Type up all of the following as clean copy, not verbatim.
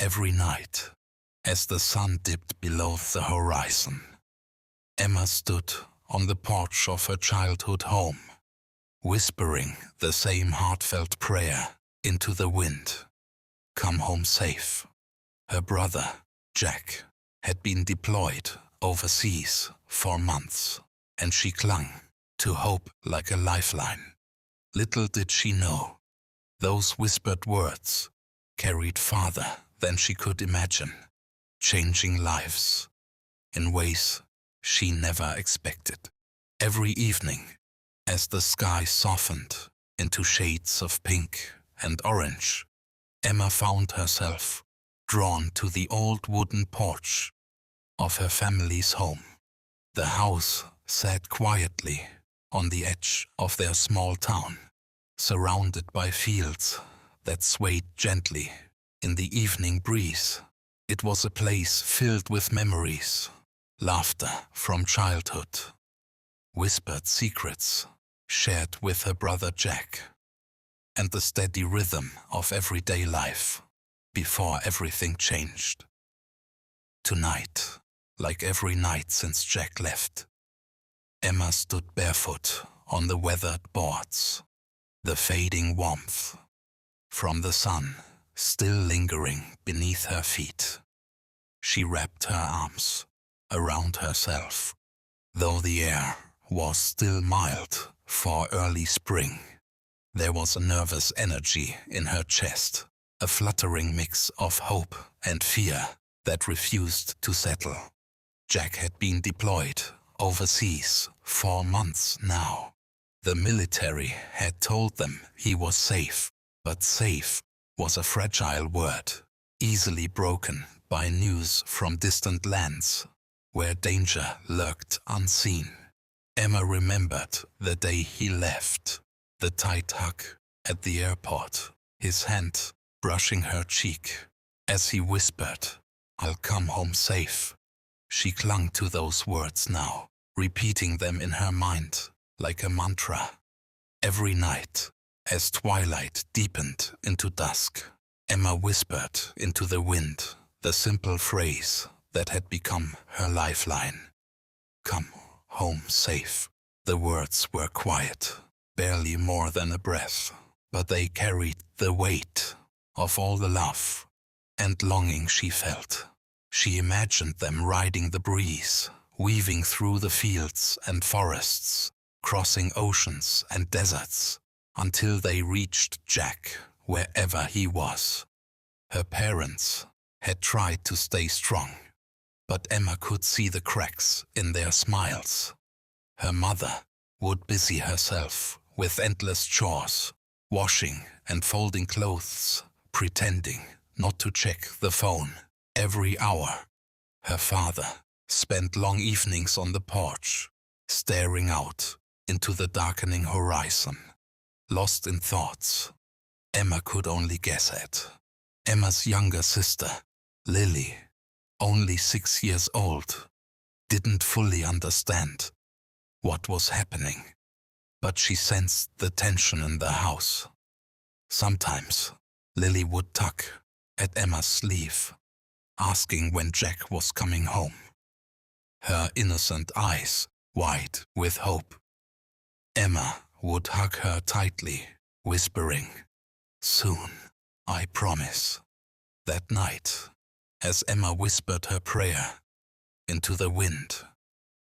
every night, as the sun dipped below the horizon, Emma stood on the porch of her childhood home, whispering the same heartfelt prayer into the wind. Come home safe. Her brother, Jack, had been deployed overseas for months, and she clung to hope like a lifeline. Little did she know, those whispered words carried farther than she could imagine, changing lives in ways she never expected. Every evening, as the sky softened into shades of pink and orange, Emma found herself drawn to the old wooden porch of her family's home. The house sat quietly on the edge of their small town, surrounded by fields that swayed gently in the evening breeze. It was a place filled with memories, laughter from childhood, whispered secrets shared with her brother Jack, and the steady rhythm of everyday life before everything changed. Tonight, like every night since Jack left, Emma stood barefoot on the weathered boards, the fading warmth from the sun still lingering beneath her feet. She wrapped her arms around herself, though the air was still mild for early spring. There was a nervous energy in her chest, a fluttering mix of hope and fear that refused to settle. Jack had been deployed overseas for months now. The military had told them he was safe, but safe was a fragile word, easily broken by news from distant lands where danger lurked unseen. Emma remembered the day he left, the tight hug at the airport, his hand brushing her cheek as he whispered, "I'll come home safe." She clung to those words now, repeating them in her mind like a mantra. Every night, as twilight deepened into dusk, Emma whispered into the wind the simple phrase that had become her lifeline. Come home safe. The words were quiet, barely more than a breath, but they carried the weight of all the love and longing she felt. She imagined them riding the breeze, weaving through the fields and forests, crossing oceans and deserts, until they reached Jack wherever he was. Her parents had tried to stay strong, but Emma could see the cracks in their smiles. Her mother would busy herself with endless chores, washing and folding clothes, pretending not to check the phone every hour. Her father spent long evenings on the porch, staring out into the darkening horizon, lost in thoughts Emma could only guess at. Emma's younger sister, Lily, only 6 years old, didn't fully understand what was happening, but she sensed the tension in the house. Sometimes Lily would tug at Emma's sleeve, asking when Jack was coming home, her innocent eyes wide with hope. Emma would hug her tightly, whispering, "Soon, I promise." That night, as Emma whispered her prayer into the wind,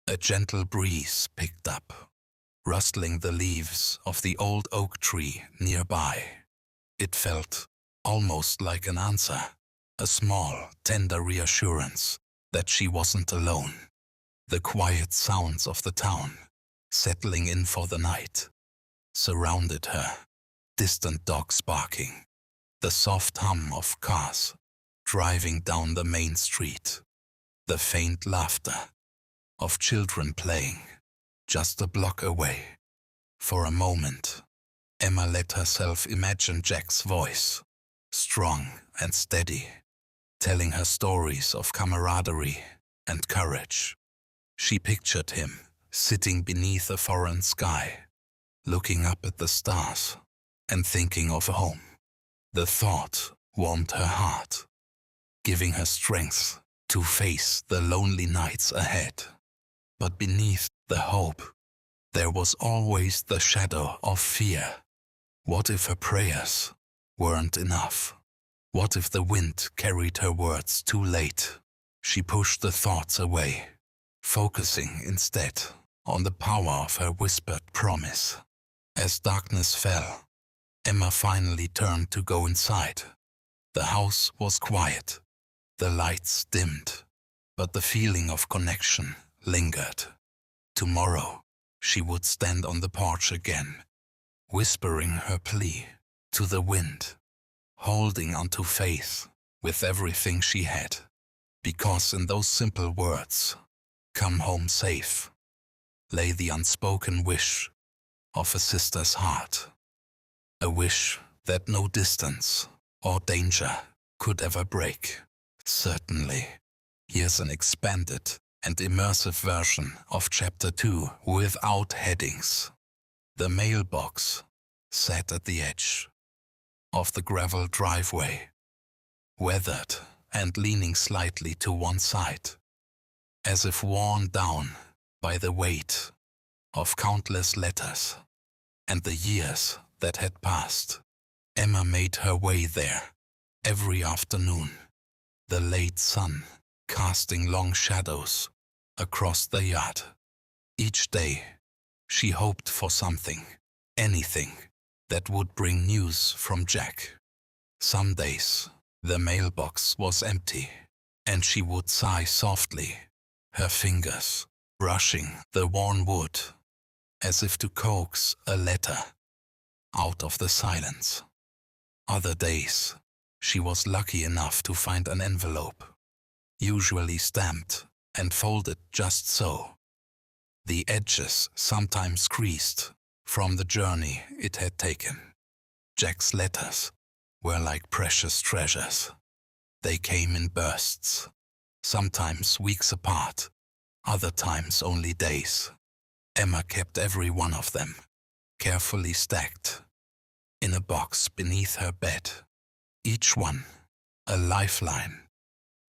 a gentle breeze picked up, rustling the leaves of the old oak tree nearby. It felt almost like an answer, a small, tender reassurance that she wasn't alone. The quiet sounds of the town, settling in for the night, surrounded her. Distant dogs barking, the soft hum of cars driving down the main street, the faint laughter of children playing just a block away. For a moment, Emma let herself imagine Jack's voice, strong and steady, telling her stories of camaraderie and courage. She pictured him sitting beneath a foreign sky, looking up at the stars and thinking of home. The thought warmed her heart. giving her strength to face the lonely nights ahead. But beneath the hope, there was always the shadow of fear. What if her prayers weren't enough? What if the wind carried her words too late? She pushed the thoughts away, focusing instead on the power of her whispered promise. As darkness fell, Emma finally turned to go inside. The house was quiet, the lights dimmed, but the feeling of connection lingered. Tomorrow, she would stand on the porch again, whispering her plea to the wind, holding onto faith with everything she had, because in those simple words, "Come home safe," lay the unspoken wish of a sister's heart. A wish that no distance or danger could ever break. Certainly, here's an expanded and immersive version of Chapter 2 without headings. The mailbox sat at the edge of the gravel driveway, weathered and leaning slightly to one side, as if worn down by the weight of countless letters and the years that had passed. Emma made her way there every afternoon, the late sun casting long shadows across the yard. Each day, she hoped for something, anything, that would bring news from Jack. Some days, the mailbox was empty, and she would sigh softly, her fingers brushing the worn wood, as if to coax a letter out of the silence. Other days, she was lucky enough to find an envelope, usually stamped and folded just so, the edges sometimes creased from the journey it had taken. Jack's letters were like precious treasures. They came in bursts, sometimes weeks apart, other times only days. Emma kept every one of them, carefully stacked, in a box beneath her bed, each one a lifeline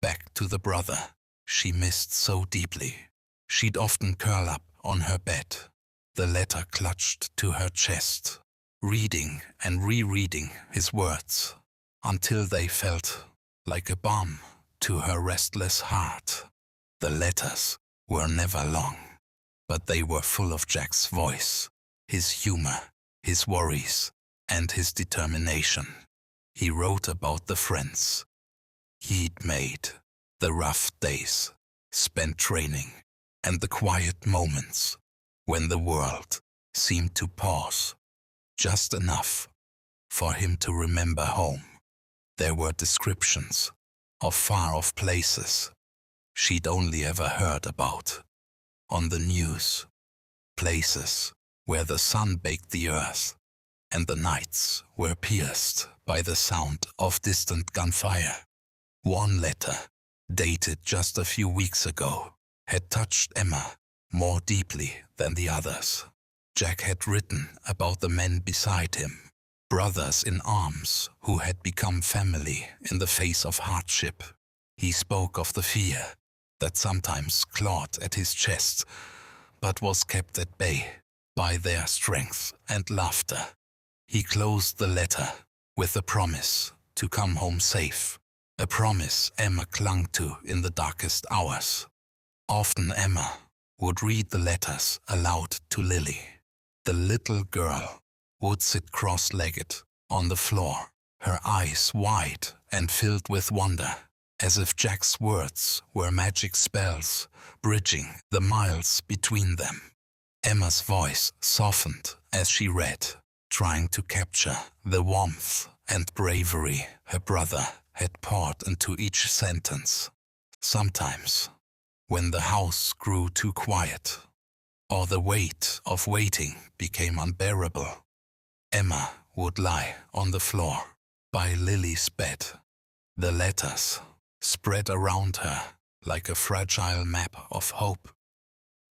back to the brother she missed so deeply. She'd often curl up on her bed, the letter clutched to her chest, reading and rereading his words, until they felt like a balm to her restless heart. The letters were never long, but they were full of Jack's voice, his humor, his worries, and his determination. He wrote about the friends he'd made, the rough days spent training, and the quiet moments when the world seemed to pause, just enough for him to remember home. There were descriptions of far-off places she'd only ever heard about on the news, places where the sun baked the earth and the nights were pierced by the sound of distant gunfire. One letter, dated just a few weeks ago, had touched Emma more deeply than the others. Jack had written about the men beside him, brothers in arms who had become family in the face of hardship. He spoke of the fear that sometimes clawed at his chest, but was kept at bay by their strength and laughter. He closed the letter with a promise to come home safe, a promise Emma clung to in the darkest hours. Often Emma would read the letters aloud to Lily. The little girl would sit cross-legged on the floor, her eyes wide and filled with wonder, as if Jack's words were magic spells, bridging the miles between them. Emma's voice softened as she read, trying to capture the warmth and bravery her brother had poured into each sentence. Sometimes, when the house grew too quiet, or the weight of waiting became unbearable, Emma would lie on the floor by Lily's bed, the letters spread around her like a fragile map of hope.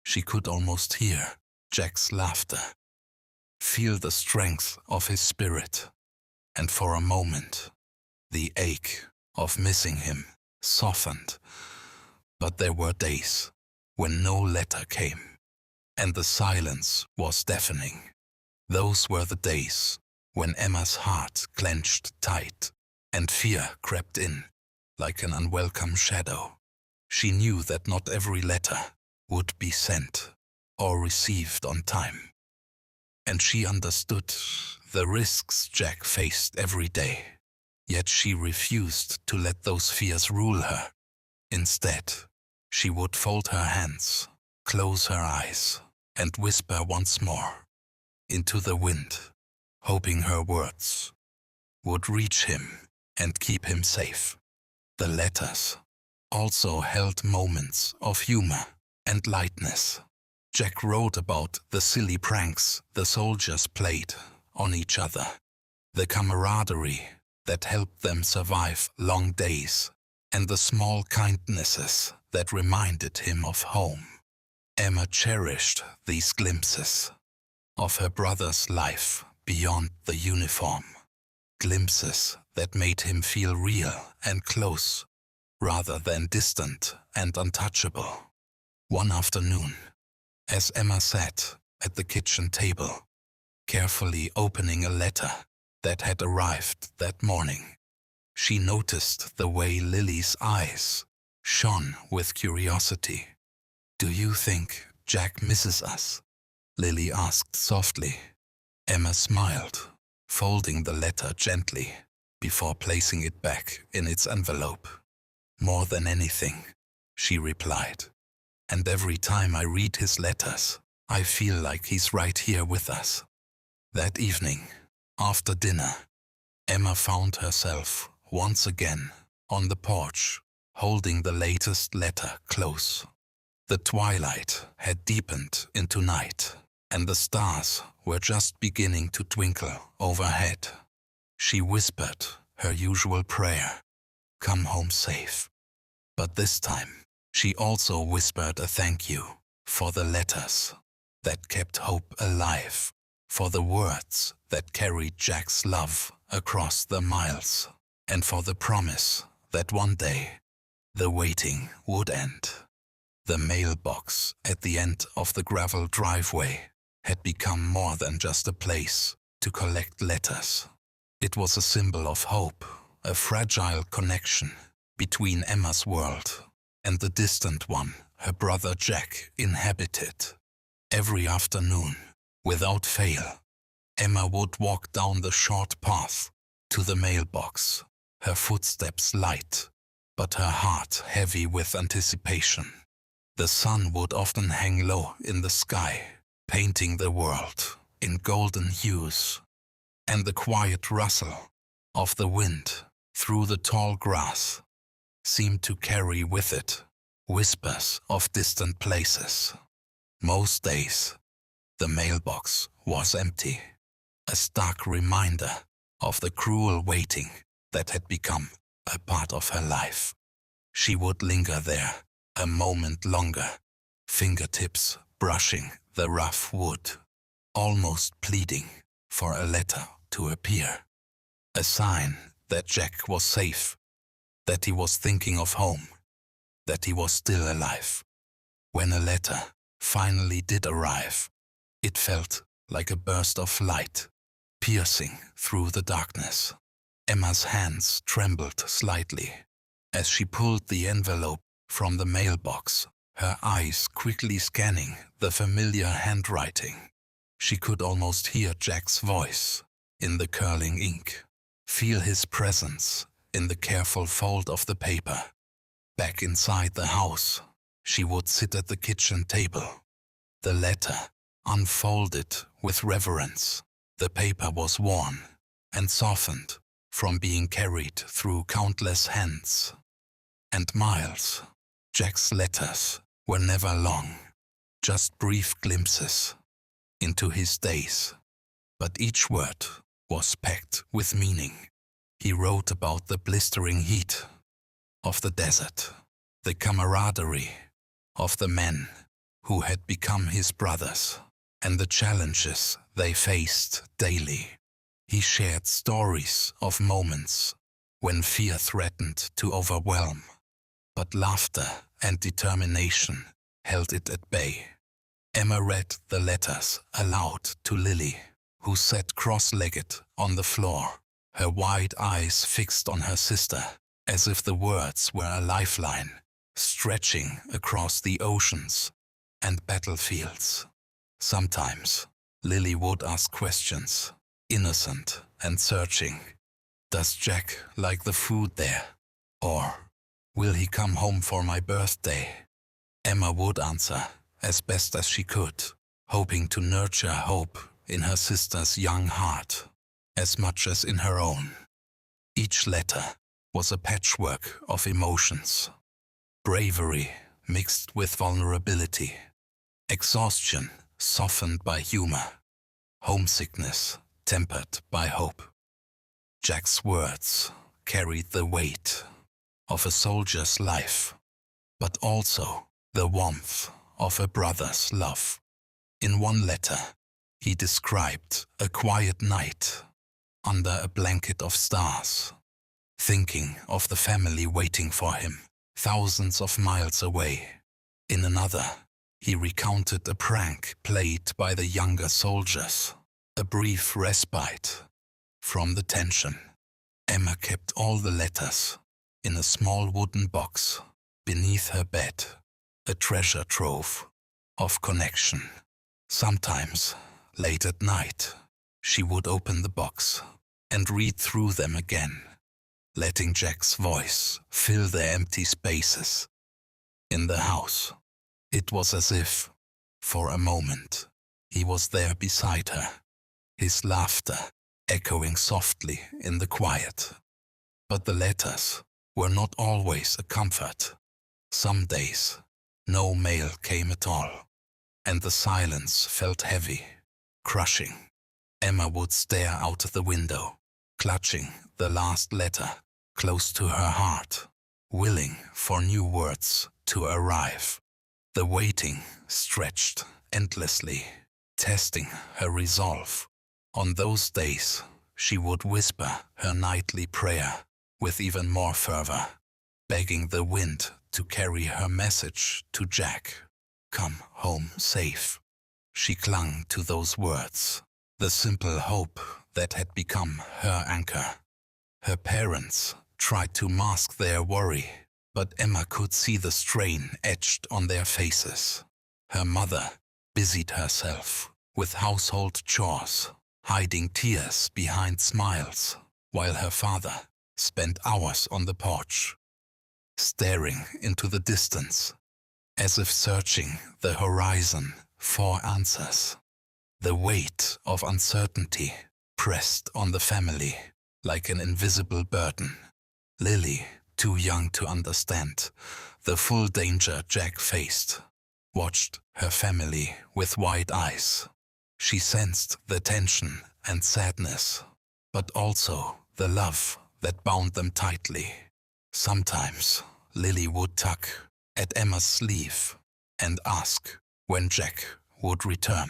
She could almost hear Jack's laughter, feel the strength of his spirit, and for a moment, the ache of missing him softened. But there were days when no letter came, and the silence was deafening. Those were the days when Emma's heart clenched tight, and fear crept in like an unwelcome shadow. She knew that not every letter would be sent or received on time. And she understood the risks Jack faced every day. Yet she refused to let those fears rule her. Instead, she would fold her hands, close her eyes, and whisper once more into the wind, hoping her words would reach him and keep him safe. The letters also held moments of humor and lightness. Jack wrote about the silly pranks the soldiers played on each other, the camaraderie that helped them survive long days, and the small kindnesses that reminded him of home. Emma cherished these glimpses of her brother's life beyond the uniform, glimpses that made him feel real and close, rather than distant and untouchable. One afternoon, as Emma sat at the kitchen table, carefully opening a letter that had arrived that morning, she noticed the way Lily's eyes shone with curiosity. "Do you think Jack misses us?" Lily asked softly. Emma smiled, folding the letter gently before placing it back in its envelope. "More than anything," she replied. "And every time I read his letters, I feel like he's right here with us." That evening, after dinner, Emma found herself once again on the porch, holding the latest letter close. The twilight had deepened into night, and the stars were just beginning to twinkle overhead. She whispered her usual prayer, "Come home safe." But this time, she also whispered a thank you for the letters that kept hope alive, for the words that carried Jack's love across the miles, and for the promise that one day the waiting would end. The mailbox at the end of the gravel driveway had become more than just a place to collect letters. It was a symbol of hope, a fragile connection between Emma's world and the distant one her brother Jack inhabited. Every afternoon, without fail, Emma would walk down the short path to the mailbox, her footsteps light, but her heart heavy with anticipation. The sun would often hang low in the sky, painting the world in golden hues, and the quiet rustle of the wind through the tall grass seemed to carry with it whispers of distant places. Most days, the mailbox was empty, a stark reminder of the cruel waiting that had become a part of her life. She would linger there a moment longer, fingertips brushing the rough wood, almost pleading for a letter to appear, a sign that Jack was safe, that he was thinking of home, that he was still alive. When a letter finally did arrive, it felt like a burst of light, piercing through the darkness. Emma's hands trembled slightly as she pulled the envelope from the mailbox, her eyes quickly scanning the familiar handwriting. She could almost hear Jack's voice in the curling ink, feel his presence in the careful fold of the paper. Back inside the house, she would sit at the kitchen table, the letter unfolded with reverence. The paper was worn and softened from being carried through countless hands. And miles, Jack's letters were never long, just brief glimpses into his days. But each word was packed with meaning. He wrote about the blistering heat of the desert, the camaraderie of the men who had become his brothers, and the challenges they faced daily. He shared stories of moments when fear threatened to overwhelm, but laughter and determination held it at bay. Emma read the letters aloud to Lily, who sat cross-legged on the floor, her wide eyes fixed on her sister, as if the words were a lifeline, stretching across the oceans and battlefields. Sometimes, Lily would ask questions, innocent and searching. Does Jack like the food there? Or, will he come home for my birthday? Emma would answer as best as she could, hoping to nurture hope in her sister's young heart, as much as in her own. Each letter was a patchwork of emotions. Bravery mixed with vulnerability. Exhaustion softened by humor. Homesickness tempered by hope. Jack's words carried the weight of a soldier's life, but also the warmth of a brother's love. In one letter, he described a quiet night under a blanket of stars, thinking of the family waiting for him thousands of miles away. In another, he recounted a prank played by the younger soldiers, a brief respite from the tension. Emma kept all the letters in a small wooden box beneath her bed, a treasure trove of connection. Sometimes, late at night, she would open the box and read through them again, letting Jack's voice fill the empty spaces in the house. It was as if, for a moment, he was there beside her, his laughter echoing softly in the quiet. But the letters were not always a comfort. Some days, no mail came at all, and the silence felt heavy, crushing. Emma would stare out the window, clutching the last letter close to her heart, willing for new words to arrive. The waiting stretched endlessly, testing her resolve. On those days, she would whisper her nightly prayer with even more fervor, begging the wind to carry her message to Jack. Come home safe. She clung to those words, the simple hope that had become her anchor. Her parents tried to mask their worry, but Emma could see the strain etched on their faces. Her mother busied herself with household chores, hiding tears behind smiles, while her father spent hours on the porch, staring into the distance, as if searching the horizon for answers. The weight of uncertainty pressed on the family like an invisible burden. Lily, too young to understand the full danger Jack faced, watched her family with wide eyes. She sensed the tension and sadness, but also the love that bound them tightly. Sometimes Lily would tug at Emma's sleeve and ask when Jack would return.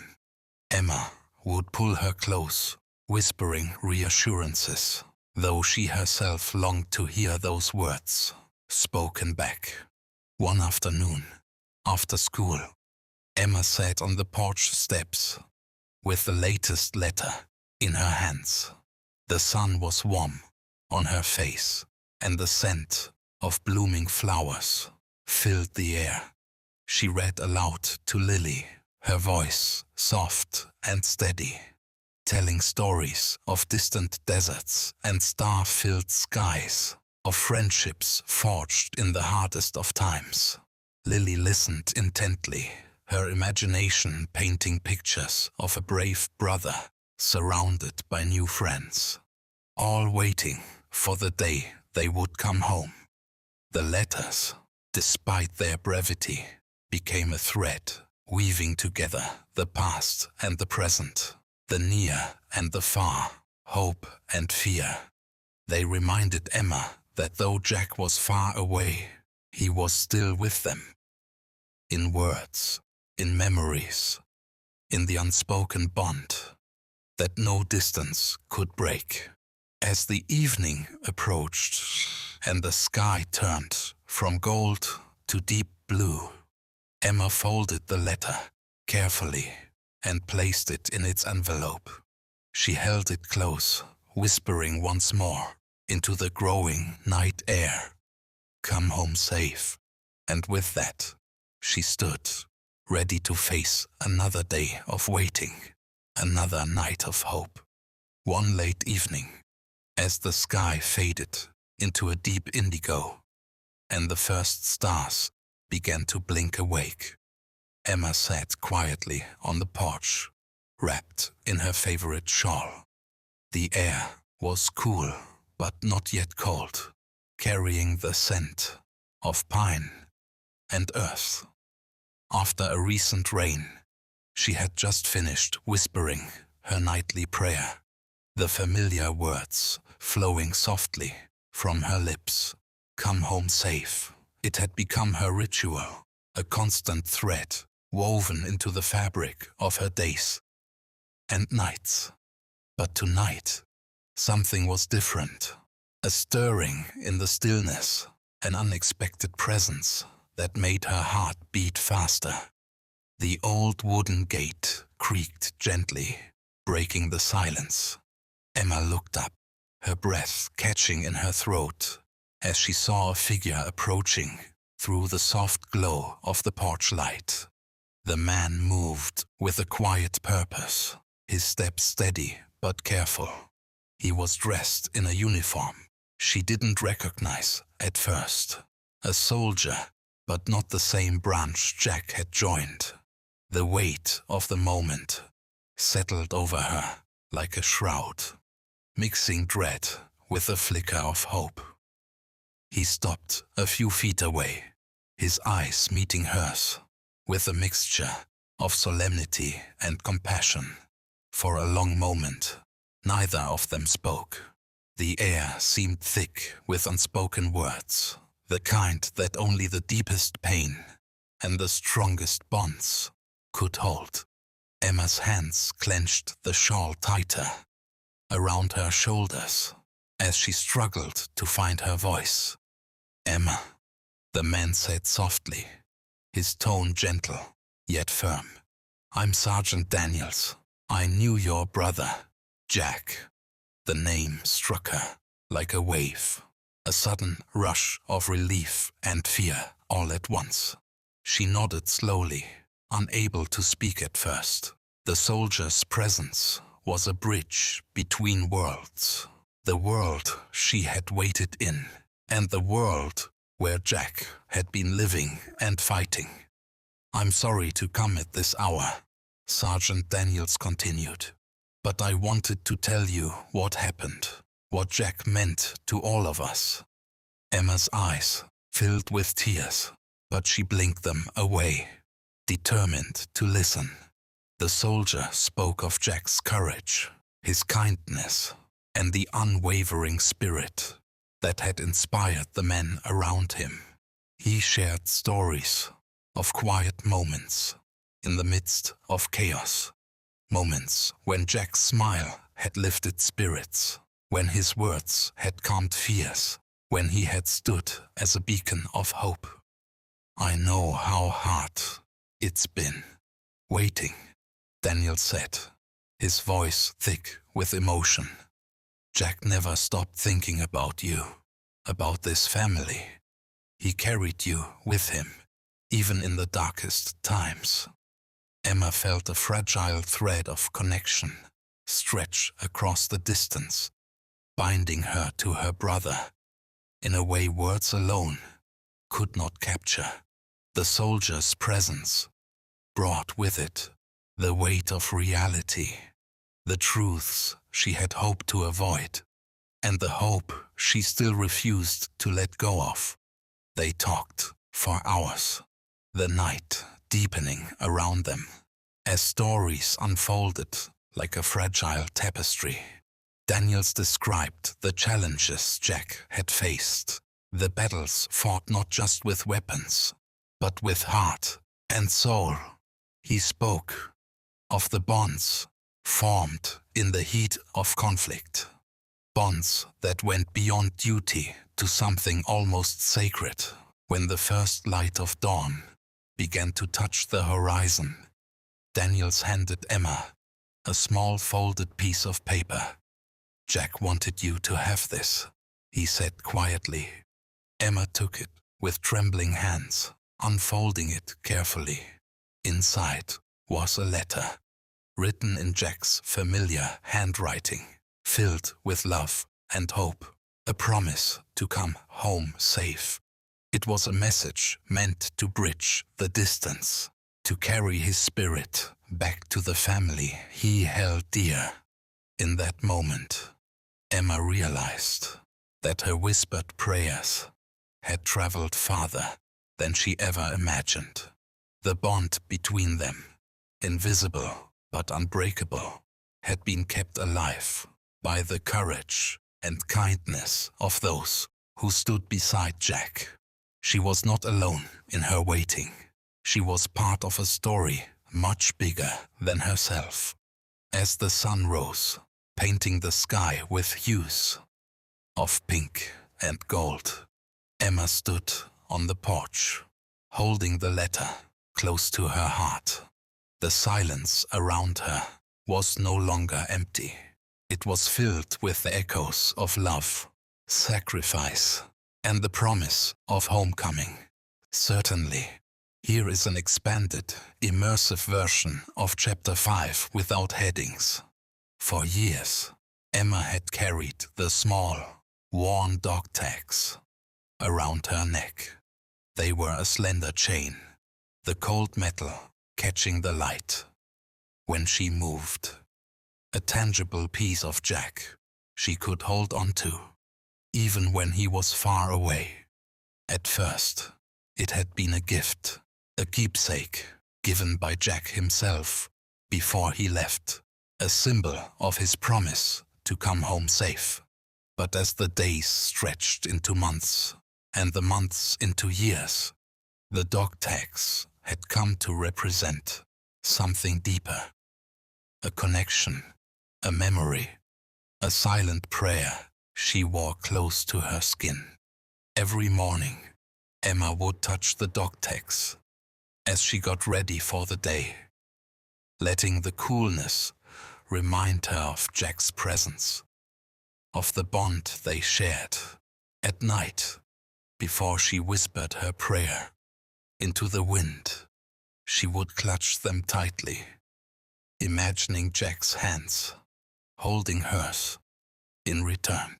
Emma would pull her close, whispering reassurances, though she herself longed to hear those words spoken back. One afternoon, after school, Emma sat on the porch steps with the latest letter in her hands. The sun was warm on her face, and the scent of blooming flowers filled the air. She read aloud to Lily, her voice soft and steady, telling stories of distant deserts and star-filled skies, of friendships forged in the hardest of times. Lily listened intently, her imagination painting pictures of a brave brother surrounded by new friends, all waiting for the day they would come home. The letters, despite their brevity, became a thread weaving together the past and the present, the near and the far, hope and fear. They reminded Emma that though Jack was far away, he was still with them. In words, in memories, in the unspoken bond that no distance could break. As the evening approached and the sky turned from gold to deep blue. Emma folded the letter carefully and placed it in its envelope. She held it close, whispering once more into the growing night air, "Come home safe." And with that, she stood, ready to face another day of waiting, another night of hope. One late evening, as the sky faded into a deep indigo and the first stars began to blink awake, Emma sat quietly on the porch, wrapped in her favorite shawl. The air was cool but not yet cold, carrying the scent of pine and earth. After a recent rain, she had just finished whispering her nightly prayer, the familiar words flowing softly from her lips. Come home safe. It had become her ritual, a constant thread woven into the fabric of her days and nights. But tonight, something was different. A stirring in the stillness, an unexpected presence that made her heart beat faster. The old wooden gate creaked gently, breaking the silence. Emma looked up, her breath catching in her throat as she saw a figure approaching through the soft glow of the porch light. The man moved with a quiet purpose, his steps steady but careful. He was dressed in a uniform she didn't recognize at first. A soldier, but not the same branch Jack had joined. The weight of the moment settled over her like a shroud, mixing dread with a flicker of hope. He stopped a few feet away, his eyes meeting hers, with a mixture of solemnity and compassion. For a long moment, neither of them spoke. The air seemed thick with unspoken words, the kind that only the deepest pain and the strongest bonds could hold. Emma's hands clenched the shawl tighter around her shoulders as she struggled to find her voice. "Emma," the man said softly, his tone gentle yet firm. "I'm Sergeant Daniels. I knew your brother, Jack." The name struck her like a wave, a sudden rush of relief and fear all at once. She nodded slowly, unable to speak at first. The soldier's presence was a bridge between worlds, the world she had waited in, and the world where Jack had been living and fighting. "I'm sorry to come at this hour," Sergeant Daniels continued, "but I wanted to tell you what happened, what Jack meant to all of us." Emma's eyes filled with tears, but she blinked them away, determined to listen. The soldier spoke of Jack's courage, his kindness, and the unwavering spirit that had inspired the men around him. He shared stories of quiet moments in the midst of chaos, moments when Jack's smile had lifted spirits, when his words had calmed fears, when he had stood as a beacon of hope. "I know how hard it's been, waiting," Daniel said, his voice thick with emotion. "Jack never stopped thinking about you, about this family. He carried you with him, even in the darkest times." Emma felt a fragile thread of connection stretch across the distance, binding her to her brother in a way words alone could not capture. The soldier's presence brought with it the weight of reality, the truths she had hoped to avoid, and the hope she still refused to let go of. They talked for hours, the night deepening around them, as stories unfolded like a fragile tapestry. Daniels described the challenges Jack had faced, the battles fought not just with weapons, but with heart and soul. He spoke of the bonds formed in the heat of conflict, bonds that went beyond duty to something almost sacred, When the first light of dawn began to touch the horizon, Daniels handed Emma a small folded piece of paper. "Jack wanted you to have this," he said quietly. Emma took it with trembling hands, unfolding it carefully. Inside was a letter, written in Jack's familiar handwriting, filled with love and hope, a promise to come home safe. It was a message meant to bridge the distance, to carry his spirit back to the family he held dear. In that moment, Emma realized that her whispered prayers had traveled farther than she ever imagined. The bond between them, invisible but unbreakable, had been kept alive by the courage and kindness of those who stood beside Jack. She was not alone in her waiting. She was part of a story much bigger than herself. As the sun rose, painting the sky with hues of pink and gold, Emma stood on the porch, holding the letter close to her heart. The silence around her was no longer empty. It was filled with the echoes of love, sacrifice, and the promise of homecoming. Certainly, here is an expanded, immersive version of Chapter 5 without headings. For years, Emma had carried the small, worn dog tags around her neck. They were a slender chain, the cold metal catching the light when she moved. A tangible piece of Jack she could hold on to, even when he was far away. At first, it had been a gift, a keepsake given by Jack himself before he left, a symbol of his promise to come home safe. But as the days stretched into months, and the months into years, the dog tags had come to represent something deeper. A connection, a memory, a silent prayer she wore close to her skin. Every morning, Emma would touch the dog tags as she got ready for the day, letting the coolness remind her of Jack's presence, of the bond they shared. At night, before she whispered her prayer into the wind, she would clutch them tightly, imagining Jack's hands holding hers in return.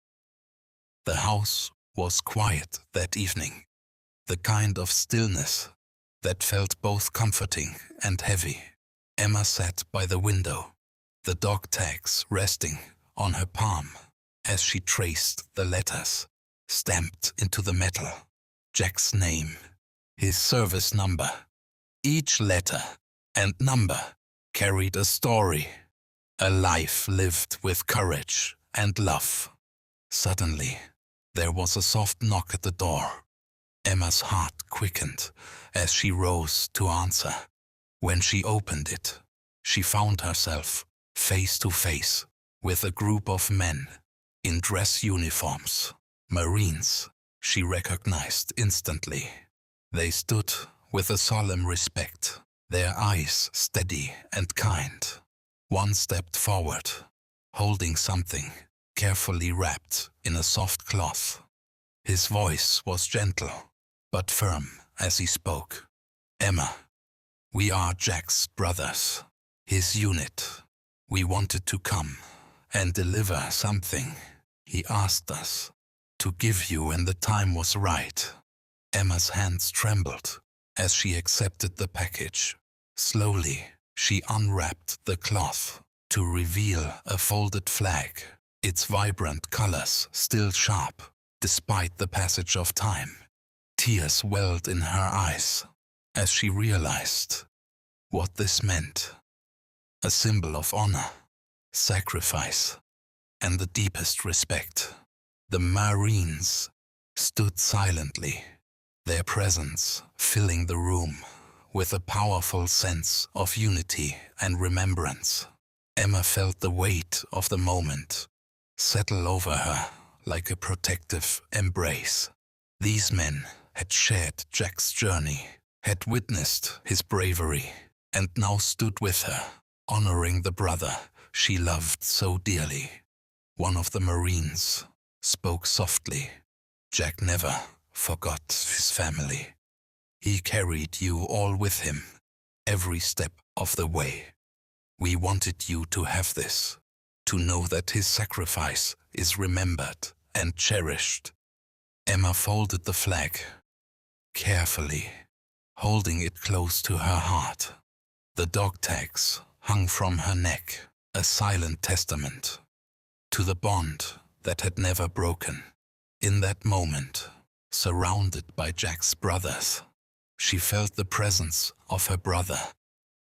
The house was quiet that evening, the kind of stillness that felt both comforting and heavy. Emma sat by the window, the dog tags resting on her palm as she traced the letters stamped into the metal. Jack's name, his service number. Each letter and number carried a story, a life lived with courage and love. Suddenly, there was a soft knock at the door. Emma's heart quickened as she rose to answer. When she opened it, she found herself face to face with a group of men in dress uniforms. Marines she recognized instantly. They stood with a solemn respect, their eyes steady and kind. One stepped forward, holding something carefully wrapped in a soft cloth. His voice was gentle but firm as he spoke. "Emma, we are Jack's brothers, his unit. We wanted to come and deliver something. He asked us to give you when the time was right." Emma's hands trembled as she accepted the package. Slowly, she unwrapped the cloth to reveal a folded flag, its vibrant colors still sharp despite the passage of time. Tears welled in her eyes as she realized what this meant. A symbol of honor, sacrifice, and the deepest respect. The Marines stood silently, their presence filling the room with a powerful sense of unity and remembrance. Emma felt the weight of the moment settle over her like a protective embrace. These men had shared Jack's journey, had witnessed his bravery, and now stood with her, honoring the brother she loved so dearly. One of the Marines spoke softly. Jack never forgot his family. He carried you all with him, every step of the way. We wanted you to have this, to know that his sacrifice is remembered and cherished. Emma folded the flag carefully, holding it close to her heart. The dog tags hung from her neck, a silent testament to the bond that had never broken. In that moment, surrounded by Jack's brothers, she felt the presence of her brother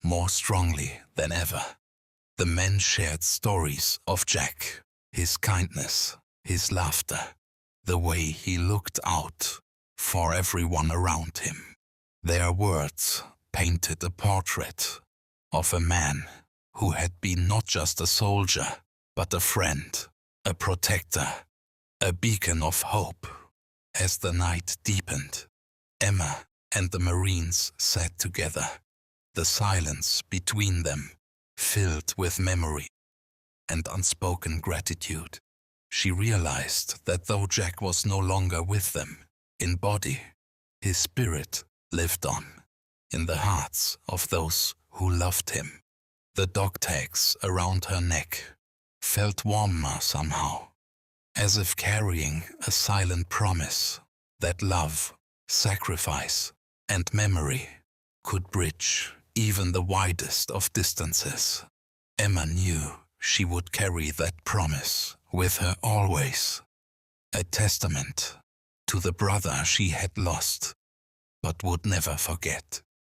more strongly than ever. The men shared stories of Jack, his kindness, his laughter, the way he looked out for everyone around him. Their words painted a portrait of a man who had been not just a soldier, but a friend, a protector, a beacon of hope. As the night deepened, Emma and the Marines sat together, the silence between them filled with memory and unspoken gratitude. She realized that though Jack was no longer with them in body, his spirit lived on in the hearts of those who loved him. The dog tags around her neck felt warmer somehow, as if carrying a silent promise that love, sacrifice, and memory could bridge even the widest of distances. Emma knew she would carry that promise with her always, a testament to the brother she had lost but would never forget.